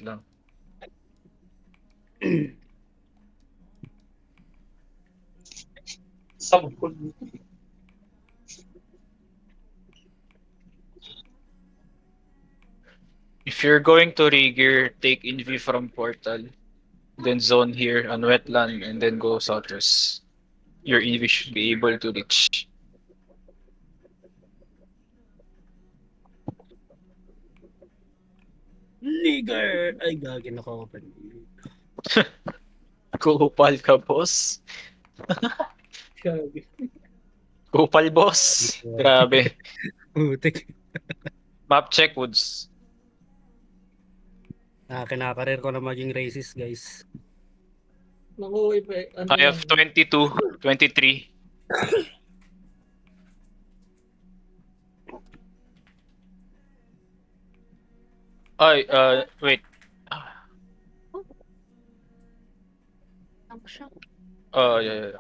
lang. Sampul. If you're going to regear, take Envy from Portal. Then zone here on Wetland and then go southwest. Your Envy should be able to reach. Ligar! Ay, gagi na ko. Kupal ka, boss. Kupal, boss. Grabe. Putik. Map check, Woods. Kinakarir ko na maging racist, guys. Naku, ano I have 22, 23. Ay, wait. Oh, yeah.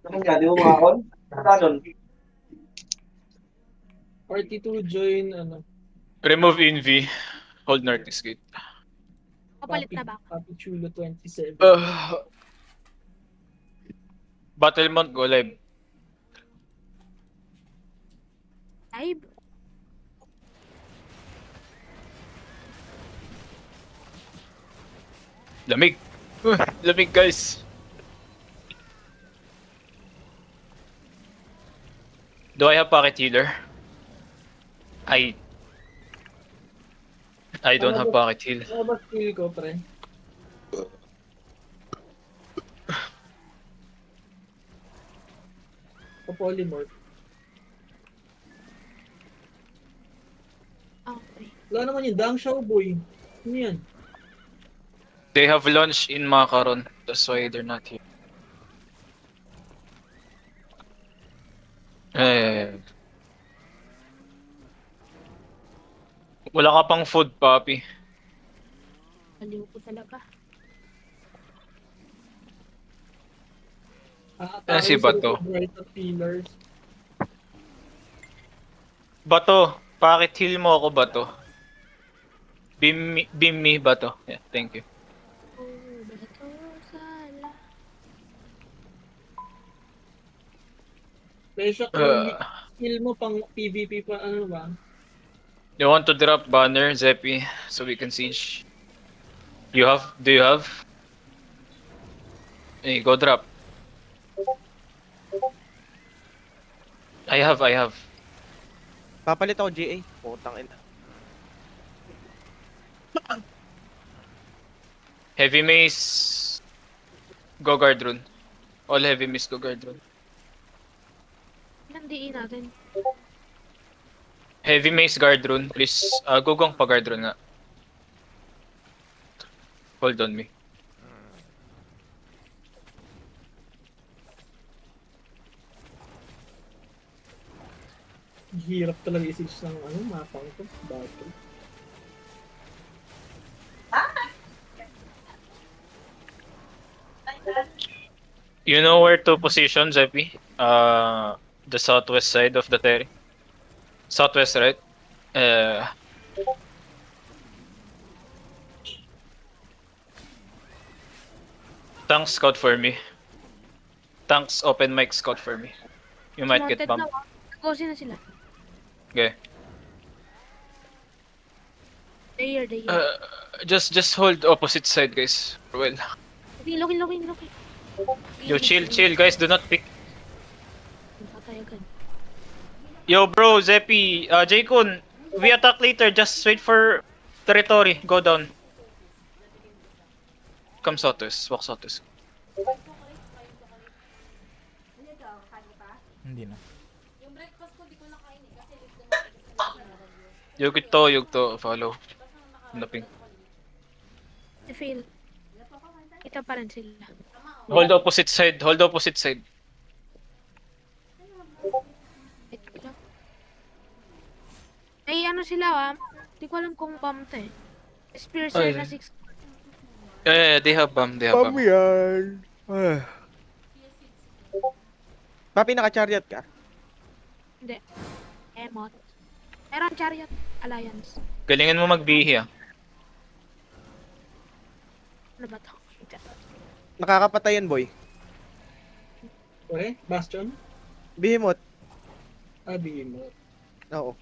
Ano nga, di mo makakon? Kanon. RT2 join, ano. Remove Envy. Hold Northeast Gate. Kapalit na ba? Papi Chulo 27. Battlemont, go live. Live? Lamig. Lamig, guys. Do I have pocket healer? I don't have pocket heal. Ano ba skill ko, pre? Polymorph. Okay. Wala naman yun, Dang Xiao Boy. Ano yan? They have launched in Macaron. That's why they're not here. Wala ka pang food, papi. Baliw ko talaga. Si Bato. Pillars. Bato, pocket heal mo ako, Bato. Beam me, Bato. Yeah, thank you. Bato, sala. Presyo kung skill mo pang PvP pa, ano ba? You want to drop banner, Zeppy, so we can siege? Do you have? Hey, go drop. I have. Papalit ako GA. Putang ina. Heavy mace. Go guard rune. All heavy mace go guard rune. Ilang DE natin? Heavy mace guard rune, please. Gugong pa guard rune nga. Hold on me. Hirap talaga i-siege ng ano, mapang ko. Bato. You know where to position, Zeppy? The southwest side of the terrain. Southwest, right? Tanks scout for me. Tanks open mic scout for me. You might get bumped. Nag-gosi na sila. Okay. Dayer. Just hold opposite side, guys. Well. Loki. Yo, chill, guys. Do not pick. Patay agad. Yo, bro, Zeppy, J-Kun, we attack later. Just wait for territory. Go down. Come southwest. Walk southwest. Hindi na. Yugto, follow. Nothing. I fail. Kita pa rin sila. Hold opposite side. Wait lang. Ay, ano sila Hindi ko alam kung bomb to eh. Spear sir na 6. Yeah, they have bomb. yan. Papi, naka-chariot ka? Hindi. Emot. Meron chariot alliance. Galingan mo magbihi ah. Ano ba to? Nakakapatayan, boy. Okay, Bastion. Behemoth. Abi mo. Oo.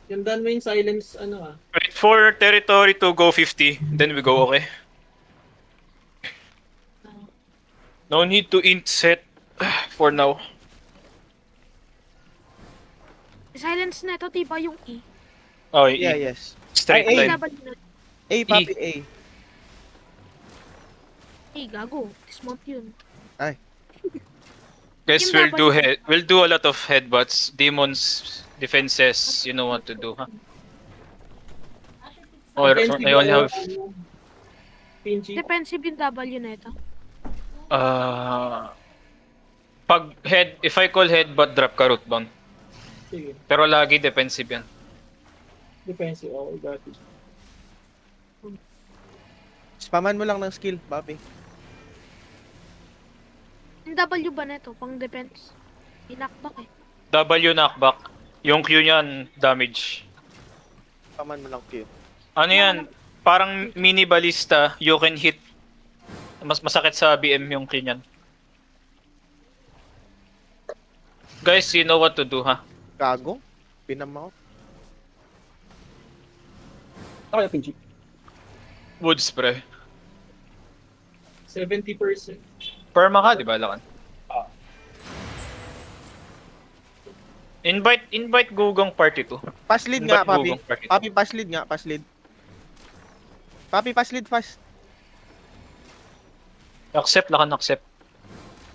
Gandaan mo yung silence, ano ah. Wait for territory to go 50, then we go, okay? No need to int set for now. Silence na ito, diba yung E? Oh, Yeah, E. yes. Straight Ay, line. W na. A, papi, A. Eh, gago. Dismount yun. Guys, Yung we'll do a lot of headbutts, demons, defenses. You know what to do, huh? Or Offensive I only have ano, Pinchy. Defensive yung W na ito. pag head, if I call headbutt, drop ka root bound. Sige, Pero lagi defensive yan. defensive. Oh, got it. Spaman mo lang ng skill, papi. Yung W ba na ito? Pang defense. Pinakbak eh. W knockback. Yung Q niyan, damage. Spaman mo lang Q. Ano yan? Parang mini ballista, you can hit. Mas masakit sa BM yung Q niyan. Guys, you know what to do, ha? Gago. Pinam ako. Okay, Pinchy. Wood spray. 70%. Perma ka, di ba, Lakan? Invite Gugong Party 2. Pass lead nga, Invite papi. Gugong Party 2. Papi, pass lead nga, pass lead. Papi, pass lead fast. Accept, Lakan, accept.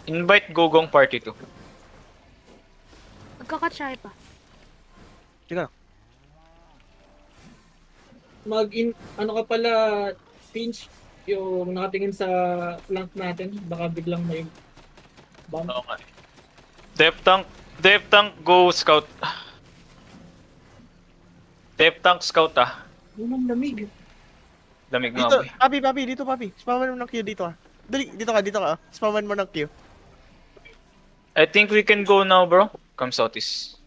Invite Gugong Party 2. Magkakatry pa. Sige na. Ano ka pala, Pinch, yung nakatingin sa flank natin, baka biglang may bomb. Oo nga. Dep tank, go scout. Dep tank, scout ah. Yun ang lamig. Lamig nga Dito, ako eh. papi, papi, dito, papi. Spaman mo ng Q dito, ah. Dali, dito ka. Spaman mo ng Q. I think we can go now, bro. Come southeast.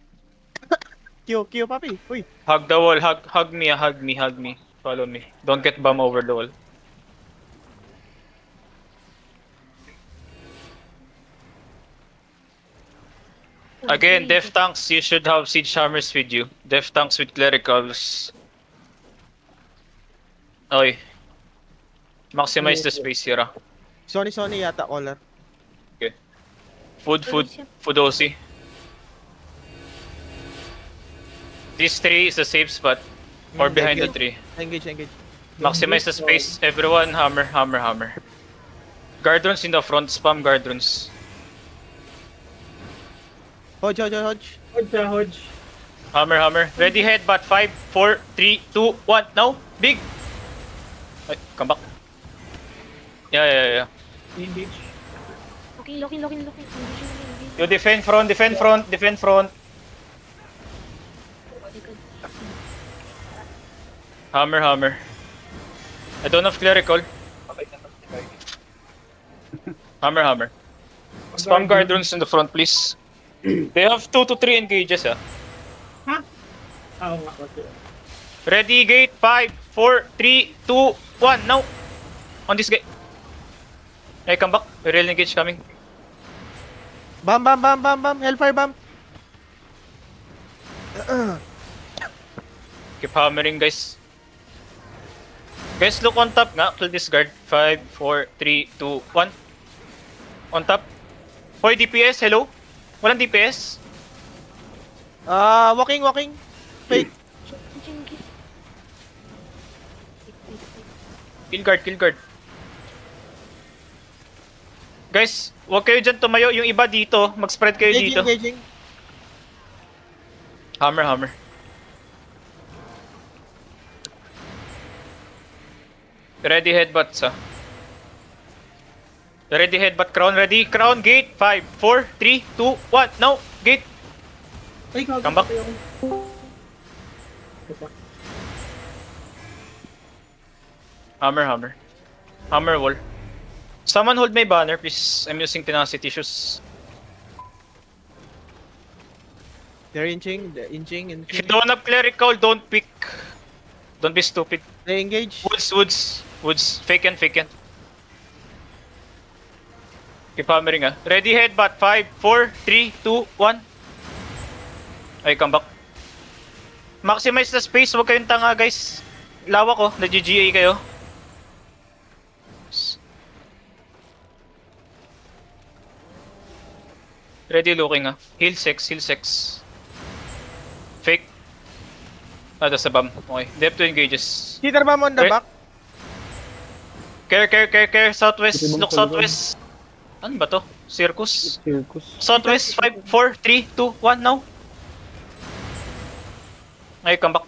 Q, papi. Uy. Hug the wall, hug me, hug me. Follow me. Don't get bum over the wall. Again, Def Tanks, you should have Siege Hammers with you. Def Tanks with Clericals. Okay. Maximize the space here. Ah. Sony yata, caller. Food OC. This tree is a safe spot. Or behind the tree. Engage. Maximize the space. Everyone, hammer. Guard runes in the front. Spam guard runes. Hodge. Hodge. Hammer. Ready headbutt. 5, 4, 3, 2, 1. Now. Big. Ay, come back. Yeah. Engage. Looking. You defend front. Oh my God. Hammer. I don't have clerical. Hammer. Spam guard runes in the front, please. They have 2 to 3 engages, ah. Oo nga, okay. Ready, gate. 5, 4, 3, 2, 1. Now. On this gate. Hey, come back. Real engage coming. Bam. Hellfire bam. Keep hammering, guys. Guys, look on top nga. Kill this guard. 5, 4, 3, 2, 1. On top. Hoy, DPS, hello? Walang DPS? Walking. Fake. Kill guard. Guys, huwag kayo dyan tumayo. Yung iba dito, mag-spread kayo dito. Engaging. Hammer. Ready headbutts, ah. Ready headbutt, crown ready. Crown, gate. 5, 4, 3, 2, 1. Now, gate. Ay, Come back. Hammer. Hammer wall. Someone hold my banner, please. I'm using tenacity shoes. They're inching, If you don't have clerical, don't pick. Don't be stupid. They engage. Woods. Fake and. Keep hammering ah. Ready headbutt. 5, 4, 3, 2, 1. Ay, come back. Maximize the space. Huwag kayong tanga guys. Lawak ko. Nag-GA kayo. Ready looking ah. Heal 6. Fake. That's a bomb. Okay. They have 2 engages. Cheater bomb on the Wait. back. Care. Southwest. Look southwest. Ano ba to? Circus. Southwest. 5, 4, 3, 2, 1 now. Ay, come back.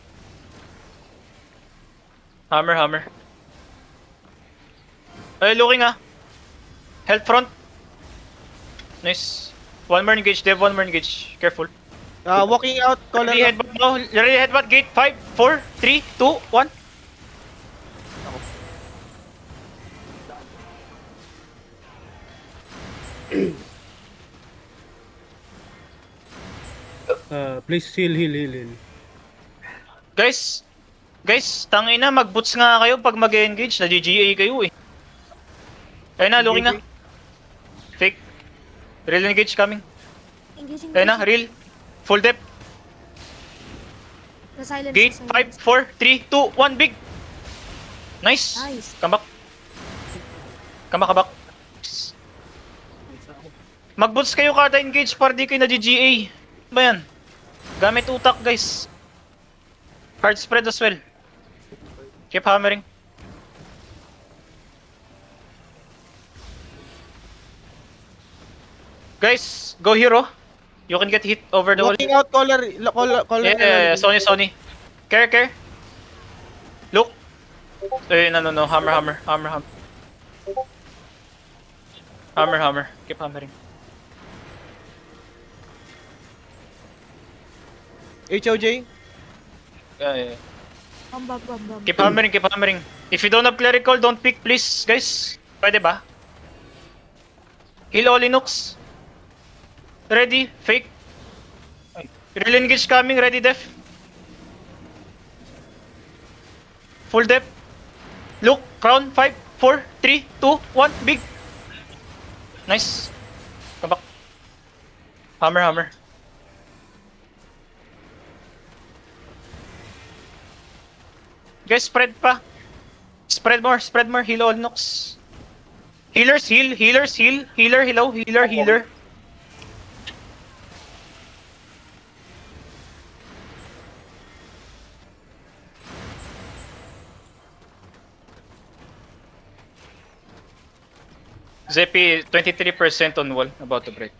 Hammer. Ay, looking ah. Health front. Nice. One more engage, Dev. Careful. Walking out, color. Ready headbutt now. Ready headbutt. Gate. 5, 4, 3, 2, 1. Please heal. Guys, tangina, mag-boots nga kayo pag mag-engage. Na-GGA kayo eh. Ayun na, looking na. Fake. Real engage coming. Engaging. Ayun na, real. Full depth. The silence. Gate. 5, 4, 3, 2, 1. Big. Nice. Come back. Mag-boots kayo kada engage para di kayo na-GGA. Ano ba yan? Gamit utak guys. Hard spread as well. Keep hammering. Guys, go hero. You can get hit over the wall. Walking out, color. Yeah. Sony. Care. Look. No. Hammer. Hammer. Keep hammering. HOJ. Yeah. Bam. Keep hammering. If you don't have clerical, don't pick please, guys. Pwede ba? Heal all Linux. Ready, fake. Real engage coming, ready def. Full depth. Look, crown, 5, 4, 3, 2, 1, big. Nice. Come back. Hammer. Guys, spread pa. Spread more. Heal all nooks. Healers, heal. Healer. Zeppy, 23% on wall, about to break.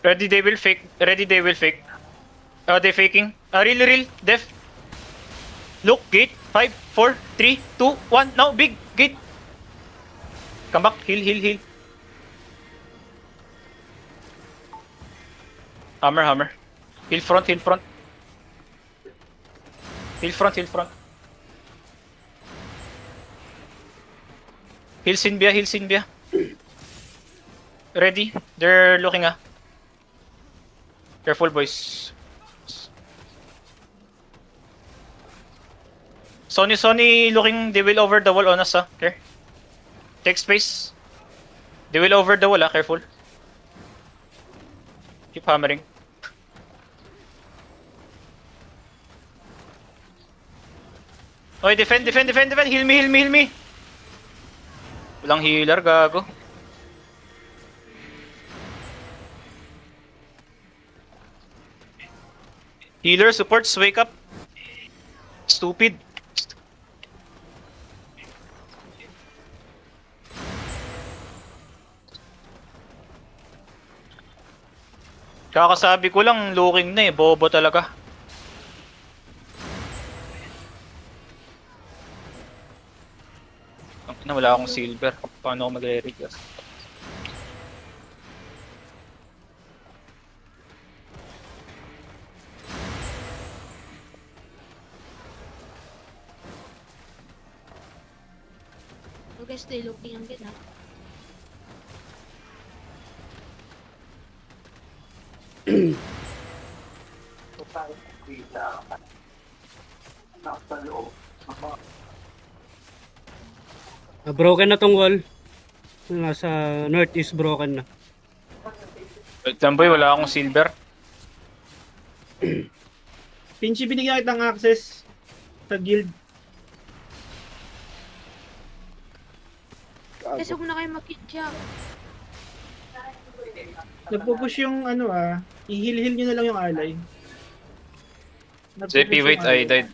Ready, they will fake. They faking. Real, def. Look, gate. 5, 4, 3, 2, 1. Now, big gate. Come back, heal. Hammer. Heal front. Heal front. Heal Sinbia. Ready? They're looking ah. Careful boys. Sony looking, they will over the wall on us ah. Care. Take space. They will over the wall ah, careful. Keep hammering. Okay, defend. Heal me. Walang healer, gago. Healer, supports, wake up. Stupid. Kakasabi ko lang, looking na eh. Bobo talaga. Wala akong silver. Paano ako magre-recast? So guys, stay looking ang gina. Broken na tong wall. Nasa northeast broken na. Wait lang boy, wala akong silver. Pinchy, binigyan kitang access sa guild. Guys, huwag na kayo mag-kitcha. Nagpo-push yung ano i-heal-heal nyo na lang yung ally. JP, wait, I died.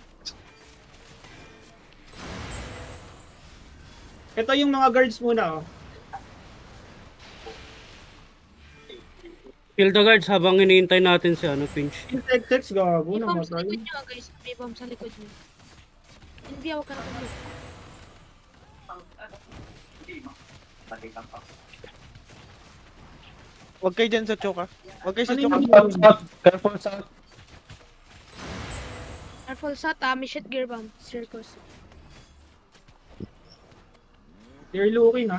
Ito yung mga guards muna Kill the guards habang iniintay natin si Pinch. Insects, gago May na bomb sa matay. likod nyo guys. May bomb sa likod nyo. Hindi ako ka na kumulog. Huwag kayo dyan sa choke, ha? Huwag kayo sa Ano choke. yung Careful south. Careful sa may shit gear bomb. Circus. They're looking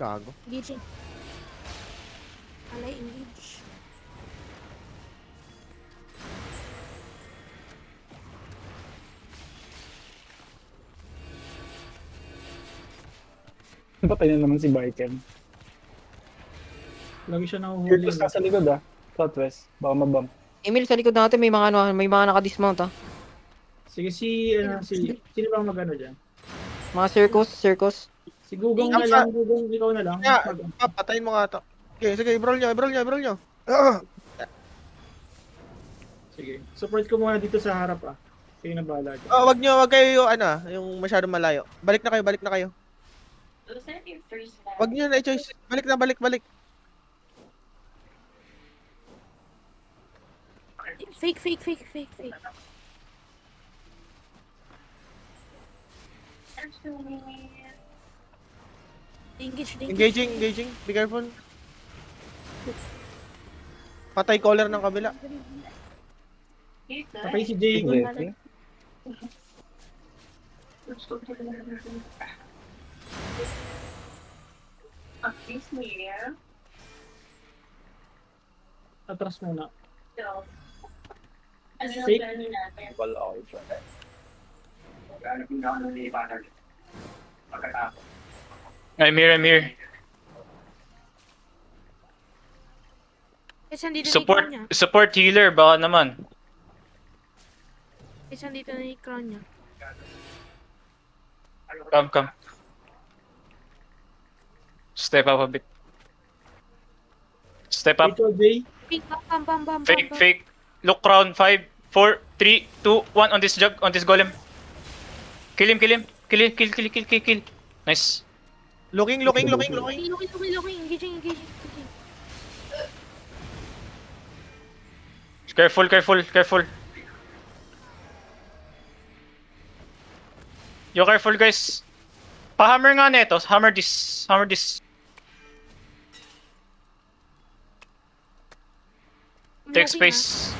Gago. Engaging. Alay, engage. Patay na naman si Barkem. Lagi siya nahuhuli. Kirkus nasa likod Southwest. Baka mabam. Emil, sa likod natin may mga naka-dismount Sige, sino bang magano dyan? Mga circus. Si Gugong na Ang lang, Gugong, ikaw na lang. Kaya, patayin mo nga to. Okay, sige, i-brawl nyo. Sige, support ko muna dito sa harap Kayo na bahala dyan. Wag kayo yung masyadong malayo. Balik na kayo. Wag nyo na i-choice. Balik. Fake. Engaging. Be careful. Patay caller ng kabila. Patay si Jay. Atras muna. Fake. I'm here. Guys, andito na yung crown niya. Support healer, baka naman. Guys, andito na yung crown niya. Come. Step up a bit. Step up. Ito, Jay. Fake, bam. Fake. Look crown. 5, 4, 3, 2, 1 on this jug, on this golem. Kill him. Kill. Nice. Looking. Looking. Engaging. Careful. Yo, careful guys. Pa-hammer nga neto. Hammer this. Take space.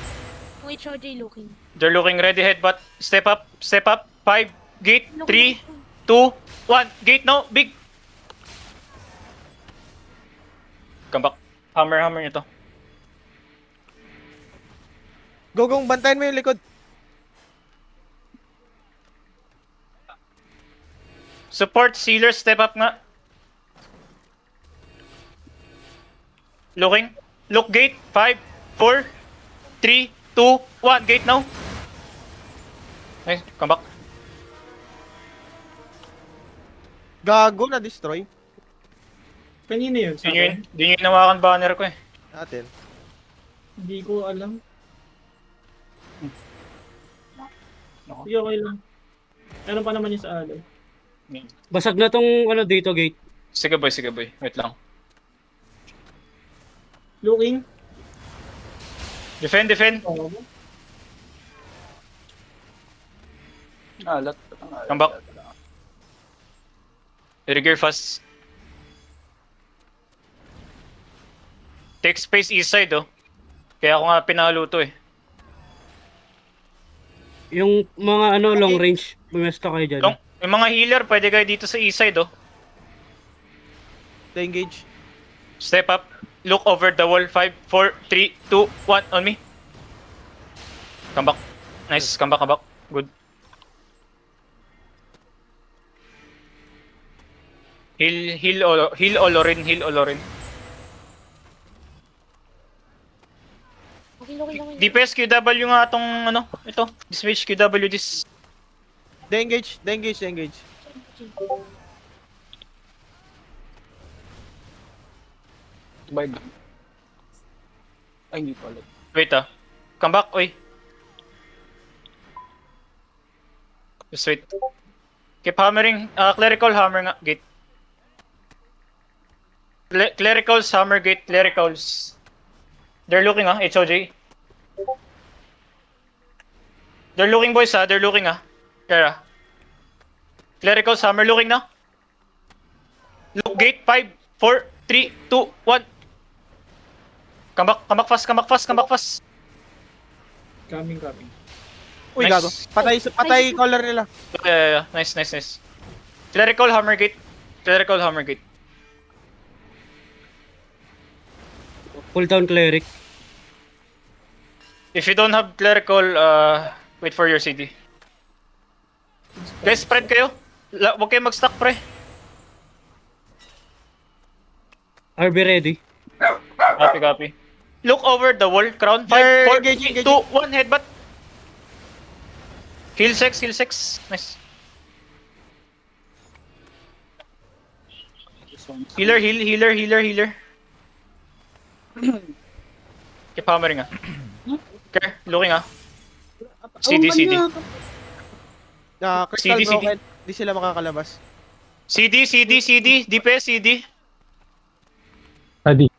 Kung HOJ looking. They're looking ready headbutt. Step up. 5, gate, 3, 2, 1. Gate now. Big. Come back. Hammer nyo to. Gugong, bantayan mo yung likod. Support sealer, step up nga. Looking. Look gate. 5, 4, 3, 2, 1. Gate now. Nice. Come back. Gago na destroy. Kanina yun. Sa akin? Di nyo inawakan banner ko eh. Natin. Hindi ko alam. Sige, okay lang. Meron pa naman yung sa alay. Basag na tong dito gate. Sige boy. Wait lang. Looking. Defend. Come back. Regear fast. Take space east side Kaya ako nga pinalo to eh. Yung mga long range, pumesto kayo dyan. Yung mga healer, pwede kayo dito sa east side The engage. Step up. Look over the wall. 5, 4, 3, 2, 1. On me. Come back. Nice. Come back. Good. Heal Olorin. Okay. DPS QW nga tong ano, ito. Dismage QW this. De-engage. Bye. Ay, hindi pala. Wait Come back, oy. Just wait. Keep hammering. Clerical hammer nga. Gate. Clericals, hammer gate, clericals. They're looking HOJ. They're looking boys they're looking Kara. Clericals, hammer looking na. Look gate, 5, 4, 3, 2, 1. Come back fast. Coming. Uy, Nice. gago. Patay color nila. Yeah. Nice. Clerical, hammer gate. Pull down cleric. If you don't have clerical, wait for your CD. Guys, spread kayo. Huwag kayo mag-stack, pre. RB ready. Copy. Look over the wall, crown. 5, They're 4, engaging. 3, 2, 1, headbutt. Heal 6. Nice. Healer. Keep hammering Okay, looking CD. Crystal CD. broken. Di sila makakalabas. CD. DPS CD. Ready.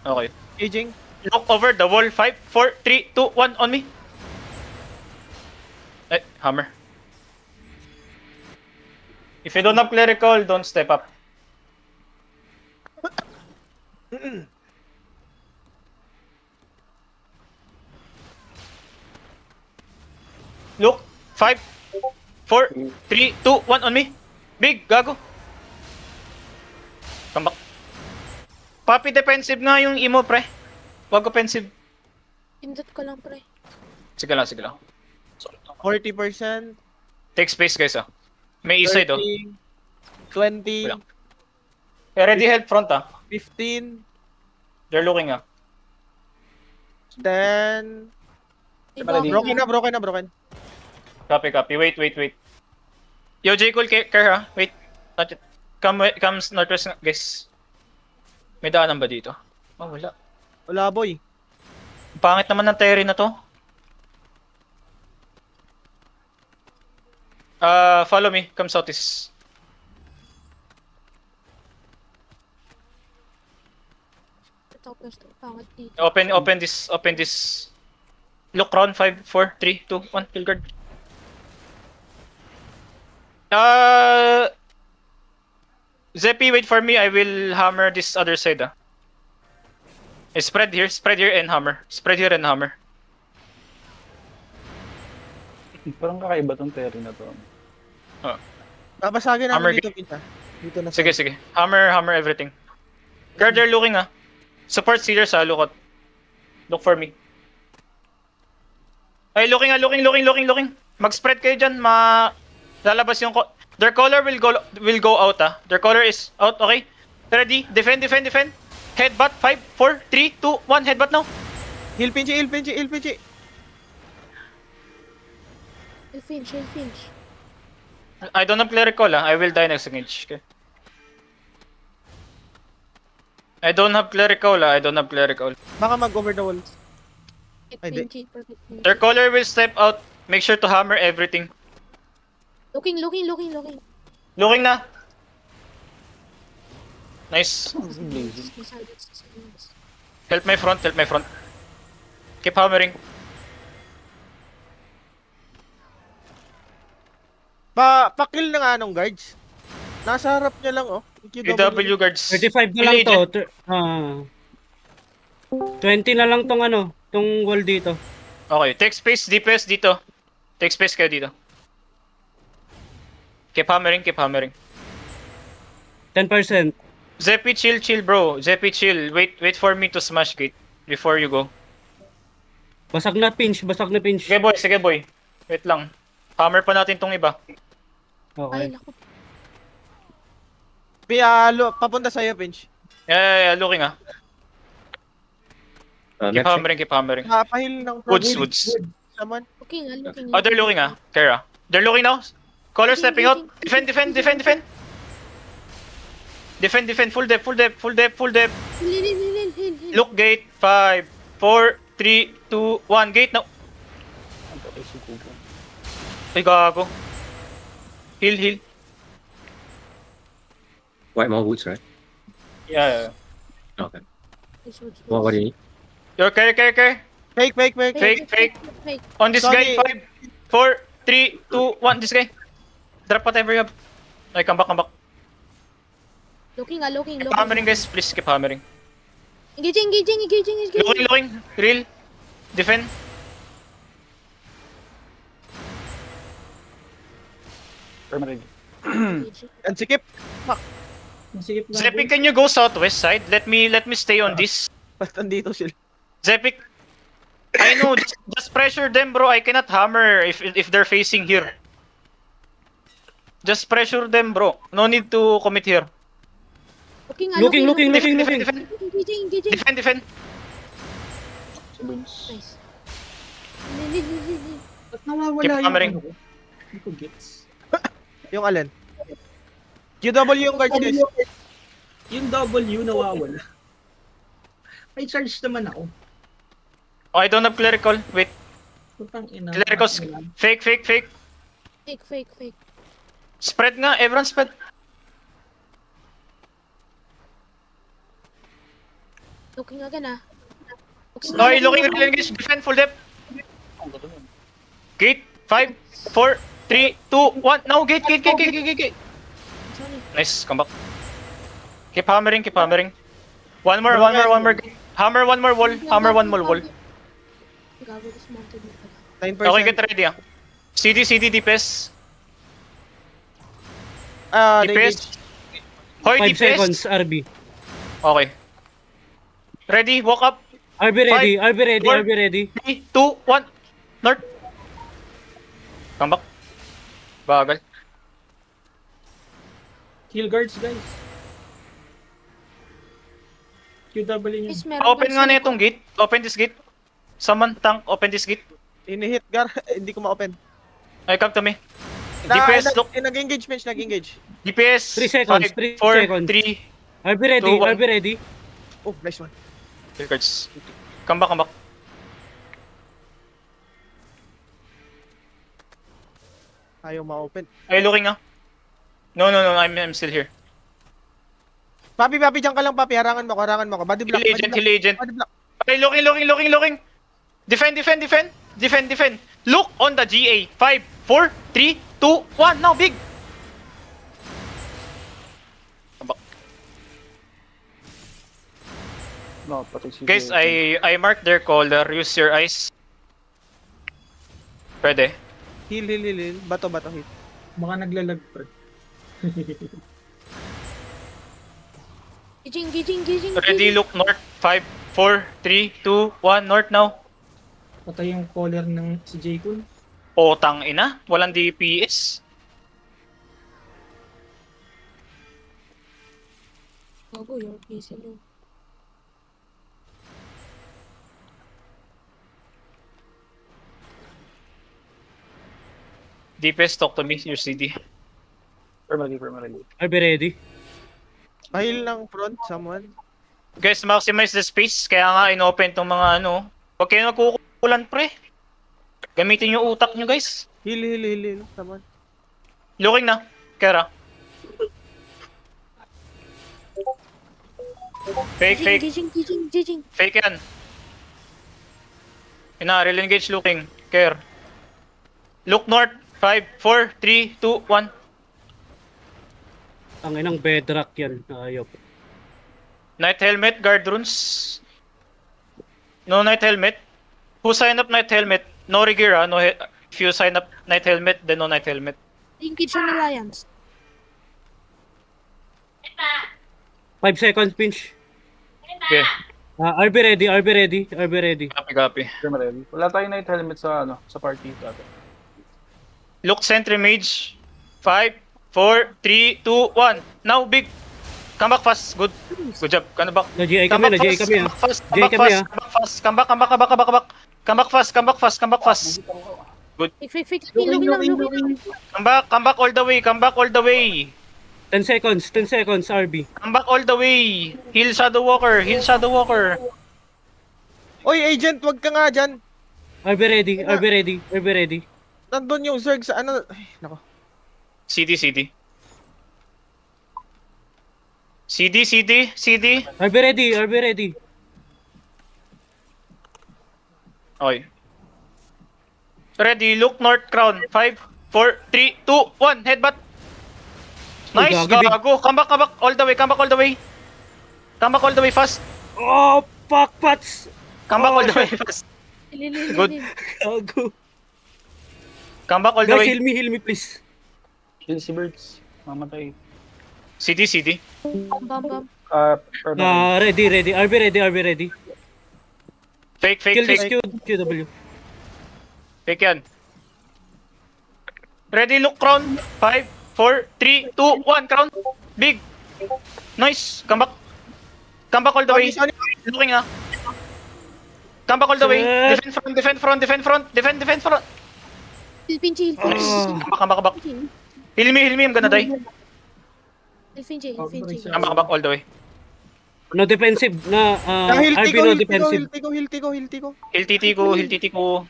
Okay. Aging. Look over the wall. 5, 4, 3, 2, 1 on me. Hammer. If you don't have clerical, don't step up. Look. 5, 4, 3, 2, 1 on me. Big, gago. Come back. Papi defensive nga yung emo, pre. Wag offensive. Pindot ko lang, pre. Sige lang. 40%. Take space, guys, May east side, 30, 20, Wala. Ready help front, 15, They're looking, 10. Ibang- Broken. Copy. Wait. Yo, J. Cool, care, Wait. Not yet. Come northwest, guys. May daanan ba dito? Oh, wala. Wala, boy. Pangit naman ng Terry na to. Follow me. Come southeast. Ito, pwesto. Pangit dito. Open this. Look round 5, 4, 3, 2, 1. Kill guard. Zeppy, wait for me. I will hammer this other side. Spread here and hammer. Parang kakaiba tong Terry na to. Babasagin Hammer natin dito, Pinta. Dito na. Sige. Hammer everything. Guard, they're looking, Support sealer sa lukot. Look for me. Ay, looking. Mag-spread kayo dyan. Lalabas yung... Their color will go out, Their color is out, okay? Ready? Defend. Headbutt. 5, 4, 3, 2, 1. Headbutt now. Heal Pinchi. He'll finish. I don't have clerical, I will die next engage. Okay. I don't have clerical. Baka mag-over the wall. Ay, di. Perfect. Their color will step out. Make sure to hammer everything. Looking. Looking na. Nice. Help my front. Keep hammering. Pa-kill na nga nung guards. Nasa harap niya lang, QW guards. 35 na lang to. 20 na lang tong wall dito. Okay, take space, DPS dito. Take space kayo dito. Keep hammering. 10%. Zeppy, chill, bro. Zeppy, chill. Wait for me to smash gate before you go. Basag na pinch, basag na pinch. Sige boy. Wait lang. Hammer pa natin tong iba. Ay, Okay. naku. Papunta sa'yo, Pinch. Yeah, looking ah. Keep Next. hammering. Pahil ng Woods. Someone. Looking, looking. Oh, they're looking ah. Kara. They're looking now. Color stepping out. Defend. Defend. Full depth. Heal. Look gate. 5, 4, 3, 2, 1. Gate now. Ang patay si Kubo. Ay, gago. Heal. White more woods, right? Yeah. Okay. What do you need? Your care. Fake. Fake. On this guy. Sorry. 5, 4, 3, 2, 1. This guy. Drop whatever you have. Ay, come back. Looking. Keep hammering, guys. Please keep hammering. Engaging. Looking. Real. Defend. Permanent. And sikip. Masikip na. Zepic, can you go southwest side? Let me stay on this. Basta dito sila. Zepic, I know. Just pressure them, bro. I cannot hammer if they're facing here. Just pressure them, bro. No need to commit here. Looking. Defend. Engaging. Defend. Si Bones. Nice. Ba't nawawala Keep yung hammering. ano ko? Hindi ko gets. Yung alin? QW yung guards, guys. Yung W nawawala. May charge naman ako. Oh, I don't have clerical. Wait. Putang ina. Clerical. Fake. Fake. Spread nga. Everyone spread. Looking again ah. No, looking real engage. Defend full depth. Ang gato nun. Gate. 5, 4, 3, 2, 1. Now gate. Sorry. Nice. Come back. Keep hammering. One more gate. Hammer one more wall. Gago, dismounted mo pala. 9%. Okay, get ready ah. CD, DPS. DPS. Hoy, 5 DPS. seconds, RB. Okay. Ready, walk up. RB ready, 4, RB ready. 3, 2, 1. North. Come back. Bagal. Kill guards, guys. QW nyo. Guys, meron Open guys nga sa na likod. itong gate. Open this gate. Someone tank, open this gate. Inihit, Gar. Hindi ko ma-open. Ay, come to me. DPS, look. Nag-engage, Pinch. Nag-engage. DPS. 3 seconds, 5, 3 4, seconds. 3. RB ready, 2, 1. RB ready. Oh, nice one. Cards. Come back. Ayaw ma-open. Ay, looking ah. No, I'm still here. Papi, dyan ka lang, Papi. Harangan mo ko. Body block. Heal agent. Body block. Ay, looking. Defend. Look on the GA. 5, 4, 3, 2, 1. Now, big. Come back. No, patay si Guys, Jay. I marked their color. Use your eyes. Pwede. Heal. Bato, hit. Baka naglalag pa. Engaging. Ready, look north. 5, 4, 3, 2, 1. North now. Patay yung caller ng si J-Kun. Potang ina. Walang DPS. Gago, your PC no. DPS, talk to me. Your CD. Permanent. RB ready. Pahil ng front, someone. Guys, maximize the space. Kaya nga, in-open tong mga ano. Huwag kayo nagkukulan, pre. Gamitin yung utak nyo, guys. Heal. Someone. Looking na. Kera. Fake. Engaging. Fake yan. Real engage looking. Care. Look north. 5, 4, 3, 2, 1. Ang inang bedrock yan. Ayop. Night helmet, guard runes. No night helmet. Who sign up night helmet? No Regira. No if you sign up night helmet, then no night helmet. Engage on Alliance. 5 seconds pinch. Okay. RB ready, RB ready, RB ready. Copy. Primarily. Wala tayong night helmet sa sa party dati. Look sentry mage. 5, 4, 3, 2, 1. Now big. Come back fast. Good job. Come back. Na-GI Come kami, back na-GI fast. kami Come back fast. GI kami Come back. Come back fast. Fake. Low. Come back all the way. 10 seconds, RB. Come back all the way. Heal Shadow Walker. Oy, agent, wag ka nga dyan. RB ready. Nandun yung Zerg sa ano. Ay, nako. CD. RB ready. Okay. Ready, look north crown. 5, 4, 3, 2, 1. Headbutt. Nice, Gagi, big. gago. Come back all the way. Come back all the way fast. Oh, fuck, Pats! Come back all the way fast. Good. Gago. Come back all the Guys, way. heal me, please. Kill si Birds. Mamatay. CD. Bam. Primarily. Ready. RB ready. Fake. Kill this QW. Fake yan. Ready, look crown. 5, 4, 3, 2, 1. Crown. Big. Nice. Come back all the way. Sorry. Looking ah. Come back all the way. Defend front. Pinch. Nice. Come back. Heal me. I'm gonna die. Pinch. Come back all the way. No defensive na RB no defensive. Heal ko. Heal TT ko.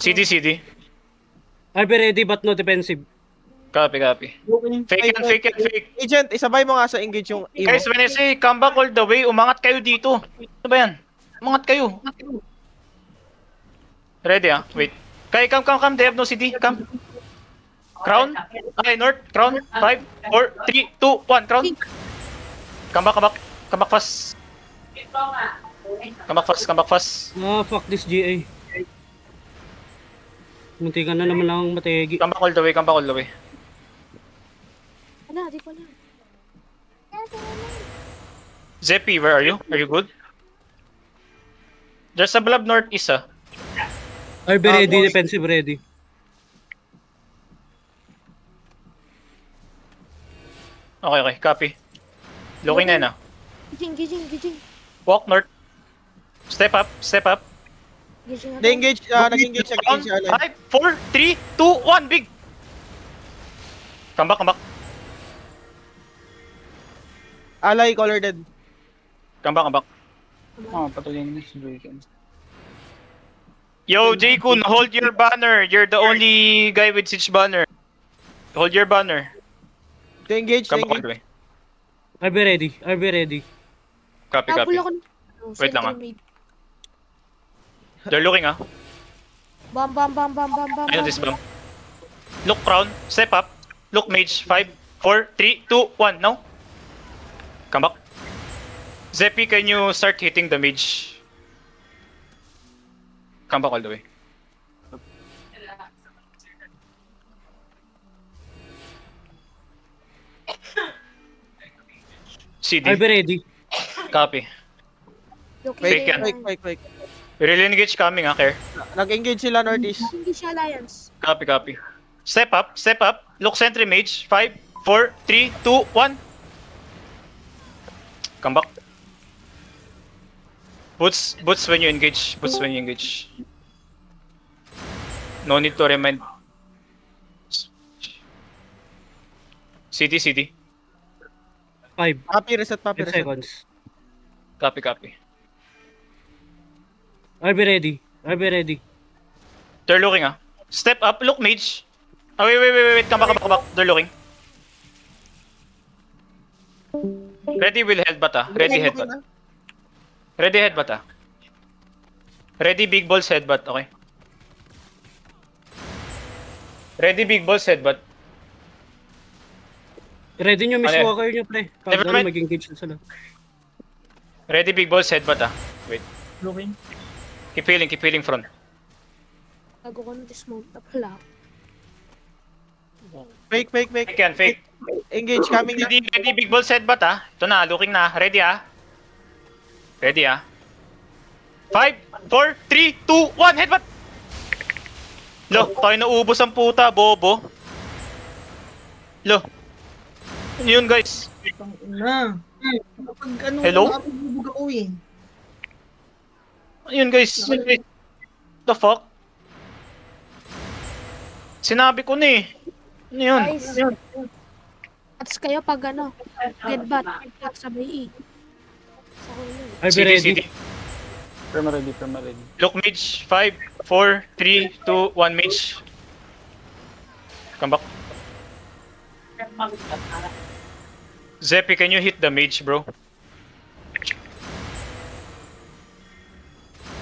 CD. RB ready but no defensive. Copy. Fake. Agent, isabay mo nga sa engage yung emo. Guys, when I say come back all the way, umangat kayo dito. Ano ba yan? Umangat kayo. Ready ah? Wait. Kay, come. They have no CD. Come. Crown. Okay, north. Crown. 5, 4, 3, 2, 1. Crown. Come back fast. Come back fast. Ah, fuck this GA. Munti ka na naman lang mategi. Come back all the way. Wala, di ko alam. Zeppy, where are you? Are you good? There's a blob northeast ah. RB ready, defensive ready. Okay, copy. Looking na yun ah. Gijing. Walk north. Step up. Gijing ako. Nag-engage siya. 5, 4, 3, 2, 1. Big. Come back. Ally, color dead. Come back. Patuloy na si Draken. Yo, J-Kun, hold your banner. You're the only guy with siege banner. Hold your banner. Engage. Come back all the way. RB ready. Copy. Nabul ako. Wait lang, ah. They're looking ah. Bam. I know this bomb. Look crown. Step up. Look mage. 5, 4, 3, 2, 1. Now. Come back. Zeppy, can you start hitting the mage? Come back all the way. CD. RB ready. Copy. Fake yan. Fake. Really engage coming ah, Care. Nag-engage sila northeast. Hindi siya alliance. Copy. Step up. Look sentry mage. 5, 4, 3, 2, 1. Come back. Boots when you engage. No need to remind. CD. 5 Papi reset. 10 seconds. Copy. RB ready. They're looking ah. Step up, look mage. Oh, wait. Come back. They're looking. Ready will headbutt ah. Ready headbutt ah. Ready big balls headbutt, okay. Ready big balls headbutt. Ready nyo Miss Ano? Walker nyo pre. Never Pag mind. mag-engage na sila. Ready big balls headbutt ah. Wait. Looking. Keep healing front. Bago ko na dismount na pala. Fake, fake, fake. Fake yan, fake. Engage, coming na. Ready, big ball headbutt ah. Ito na, looking na. Ready ah. Ready ah. 5, 4, 3, 2, 1, headbutt! Lo, tayo naubos ang puta, bobo. Lo. Ano yun guys? Na. Kapag ano, Hello? nakapagubog ako eh. Ano yun guys? The fuck? Sinabi ko na eh. Ano yun? Guys, at kayo pag ano, headbutt, sabay sa ulo. I'll be Sige, ready. sige. Perma ready, perma ready. Look mage. 5, 4, 3, 2, 1 mage. Come back. Zeppy, can you hit the mage, bro?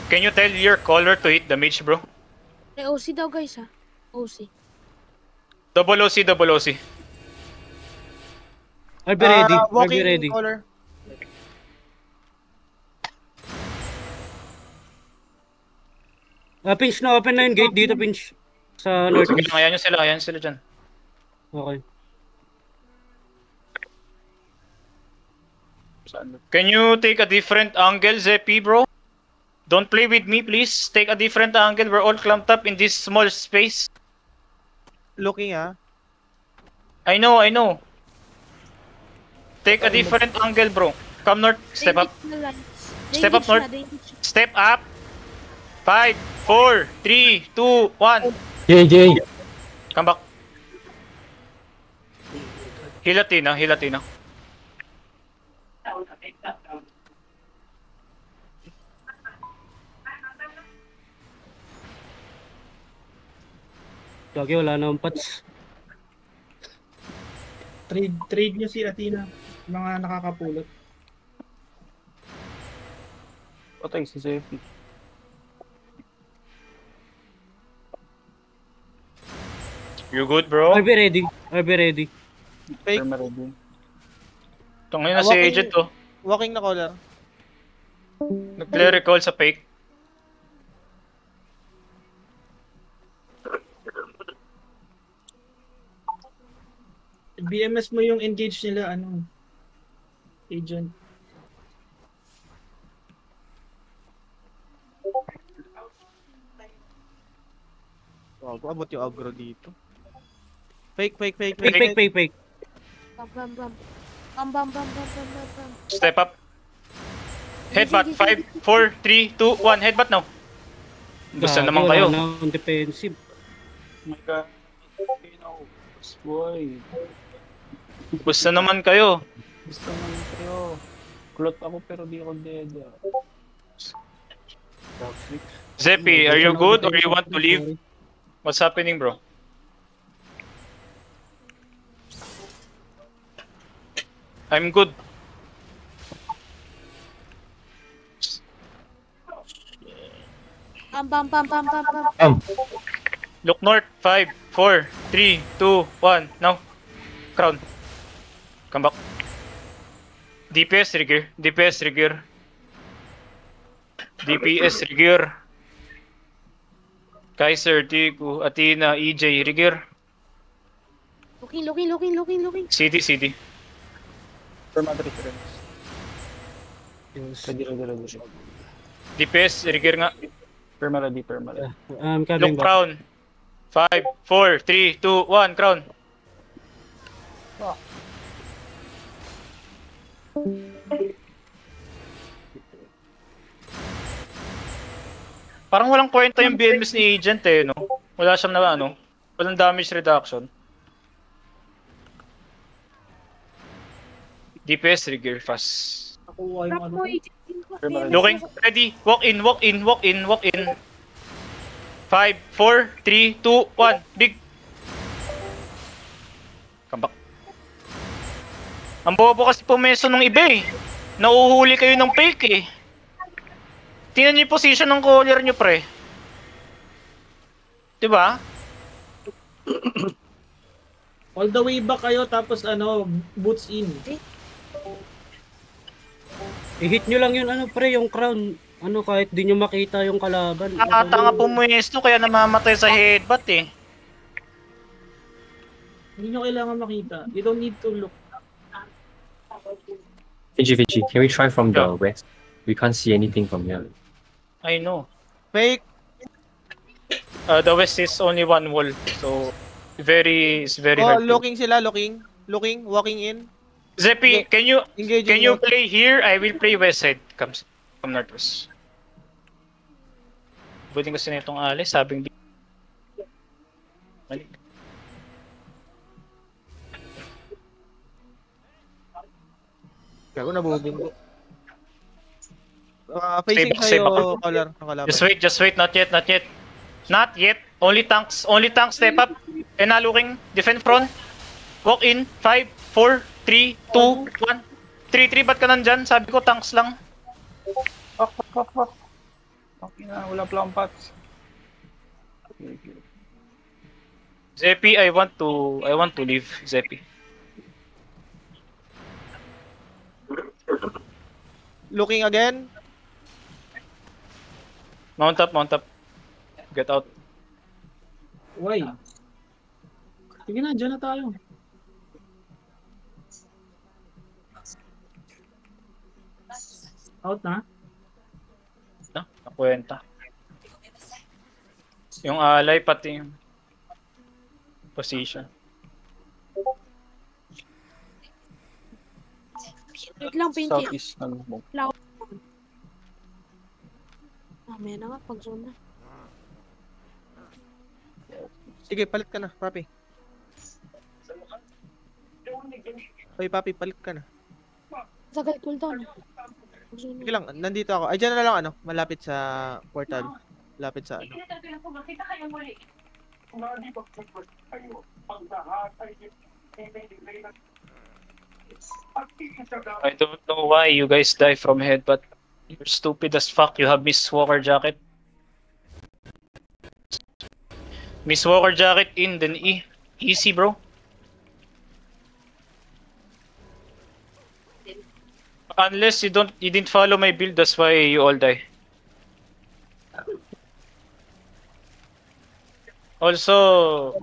Can you tell your caller to hit the mage, bro? May OC daw guys ha. OC. Double OC, double OC. I'll be ready. I'll be Walking ready. caller. Pinch na, open na yung gate dito, pinch. Sa north. Sige lang, ayan sila dyan. Okay. Saan? Can you take a different angle, Zeppy, bro? Don't play with me, please. Take a different angle. We're all clumped up in this small space. Looking I know. Take a different angle, bro. Come north. Step up. Step up north. Step up. 5, 4, 3, 2, 1. JJ. Come back. Hilatina. Gagi, wala na akong pats. Trade nyo si Athena. Mga nakakapulot. Patay si Zephie. You good, bro? I'll be ready. I'll be ready. Fake. Perma ready. Tungin na si agent, oh. Walking na caller. Nag-play recall sa fake. BMS mo yung engage nila, ano, agent. Abot yung aggro dito. Fake. Fake. Bam. Step up. Headbutt. 5, 4, 3, 2, 1. Headbutt now. Gusto Gagi, naman wala kayo. na akong defensive. Oh my god. Boy. Gusto naman kayo. Gusto naman kayo. Kulot ako pero di ako dead. Zeppy, are you good or you want to leave? What's happening, bro? I'm good. Bam. Look north. 5, 4, 3, 2, 1. Now. Crown. Come back. DPS rigger. DPS rigger. DPS rigger. Kaiser, Tiku, Athena, EJ, rigger. Looking. CD. Perma ready. Yes. Ready. DPS rigger nga. Perma ready. I'm coming Look back. crown. 5, 4, 3, 2, 1. Crown. Parang walang kwenta yung BMS ni Agent eh, no? Wala siyang na ano, walang damage reduction. DPS trigger fast. Nakuha yung ano. Looking, ready, walk in. 5, 4, 3, 2, 1, big. Come back. Ang bobo kasi pumeso nung iba eh. Nauhuli kayo ng fake eh. Tingnan niyo yung position ng caller niyo, pre. Diba? All the way back kayo tapos ano, boots in. I-hit nyo lang yun, ano pre, yung crown. Ano, kahit di nyo makita yung kalaban. Nakatanga pumesto kaya namamatay sa headbutt eh. Hindi nyo kailangan makita. You don't need to look. Fiji, can we try from the Yeah. west? We can't see anything from here. I know. Fake. The west is only one wall, so it's very Oh, hard. to- looking sila, looking. Looking, walking in. Zepi, Okay. can you Engaging. you play here? I will play west side. Come northwest. Buting kasi na itong Ali, sabing di. Mali. Gago, nabubinggo. Facing Stay back. sa'yo, color. Nakalaban. Just wait, not yet. Not yet. Only tanks, step up. And now looking, defend front. Walk in, 5, 4, 3, 2, 1. 3, ba't ka nandyan? Sabi ko, tanks lang. Fuck. Okay na, wala pala akong pots. Zepi, I want to leave, Zepi. Looking again. Mount up. Get out. Why? Sige na, dyan na tayo. Out na? Nakuwenta. Yung alay, pati yung position. Wait lang, Pinky. Southeast na lumog. Mamaya na nga, pag-zone na. Sige, palit ka na, papi. Hoy, papi, palit ka na. Tagal cooldown. Pag-zone Sige na. lang, nandito ako. Ay, dyan na lang, ano, malapit sa portal. Malapit sa, ano. I don't know why you guys die from head, but you're stupid as fuck. You have Miss Walker jacket. Miss Walker jacket in, then E. Easy, bro. Unless you didn't follow my build, that's why you all die. Also,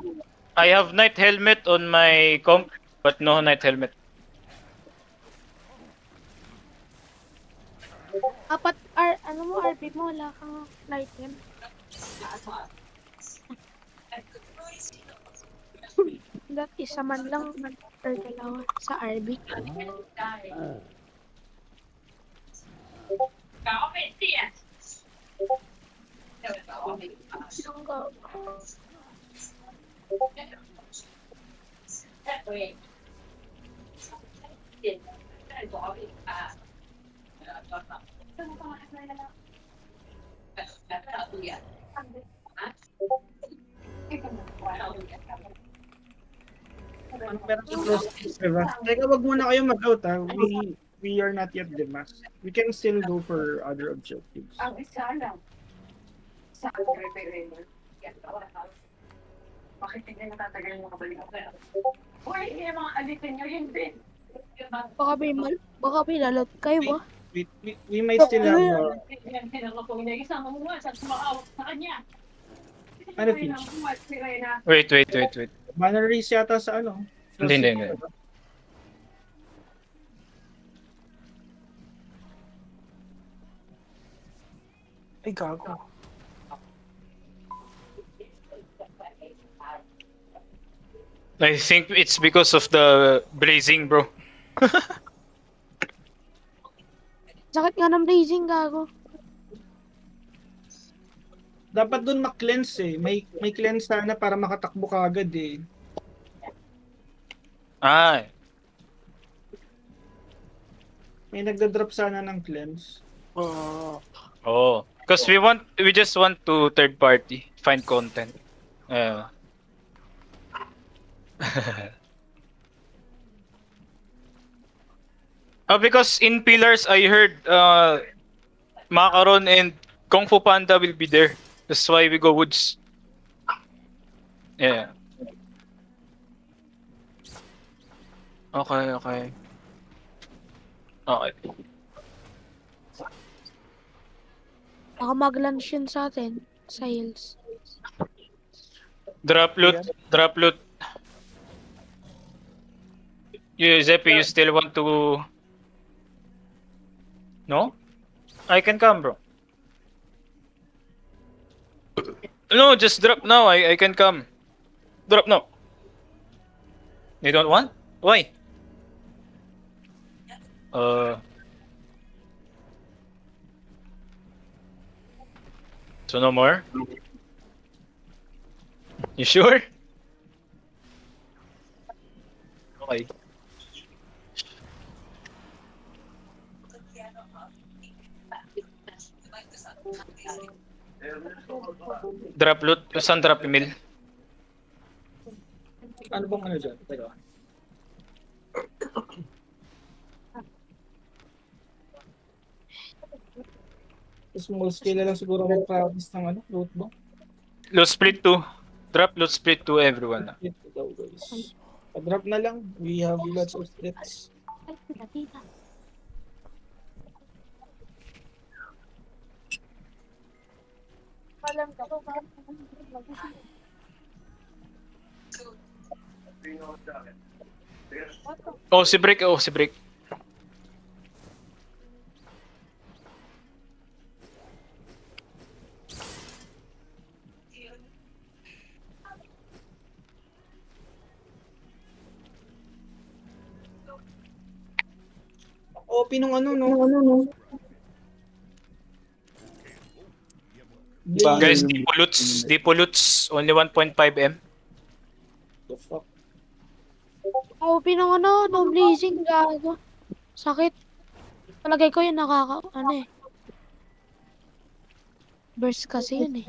I have knight helmet on my comp, but no knight helmet. Apat, ano mo, RP mo, wala kang item. That isa man lang, or dalawa sa RB. Pero close to Devas. Teka, wag muna kayo mag-out ha. We are not yet Demas. We can still go for other objectives. Ang isa lang. Sa referendum. Bakit hindi natatagal mo kabalik ako? Uy, yung mga alitin nyo, hindi. Baka may lalot kayo ba? We might still have Yan, pinakapong inaigisama mo nga, saan sumakawak sa kanya. ano, Finch? Wait. Banner race yata sa ano? Hindi. Ay, gago. I think it's because of the blazing, bro. Sakit nga ng blazing, gago. Dapat dun mak-cleanse eh. May cleanse sana para makatakbo ka agad eh. Ah, May nagda-drop sana ng cleanse. oh. Because we just want to third party find content. Because in Pillars I heard Macaron and Kung Fu Panda will be there. That's why we go woods. Yeah. Okay. Baka mag-lunch yun sa atin. Sa hills. Drop loot. Zeppy, you still want to... No? I can come, bro. No, just drop now. I can come. Drop now. You don't want? Why? So no more? You sure? Okay. Drop loot. Saan drop, Emil? Ano bang ano dyan? Teka. Small scale na lang siguro ako practice ng ano, loot ba? Loot split 2. Drop loot split 2 everyone. Ito daw guys. Pa-drop na lang. We have lots of splits. Oh, si Brick. Oh, si Brick. OP nung ano, no? Guys, Depo Loots, only 1.5M. The fuck? Oo, pinang ano, no blazing, gago. Sakit. Palagay ko yun ano eh. Burst kasi yun eh.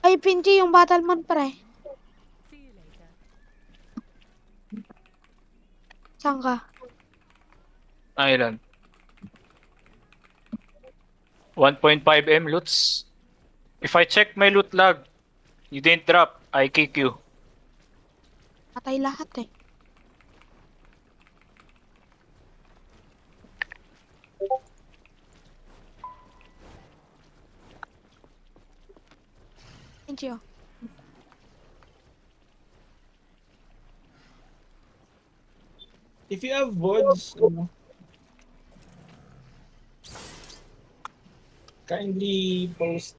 Ay, Pinky, yung Battlemon pre. Saan ka? Island. 1.5M loots. If I check my loot log, you didn't drop, I kick you. Patay lahat eh. Thank you. If you have VODs, ano, kindly post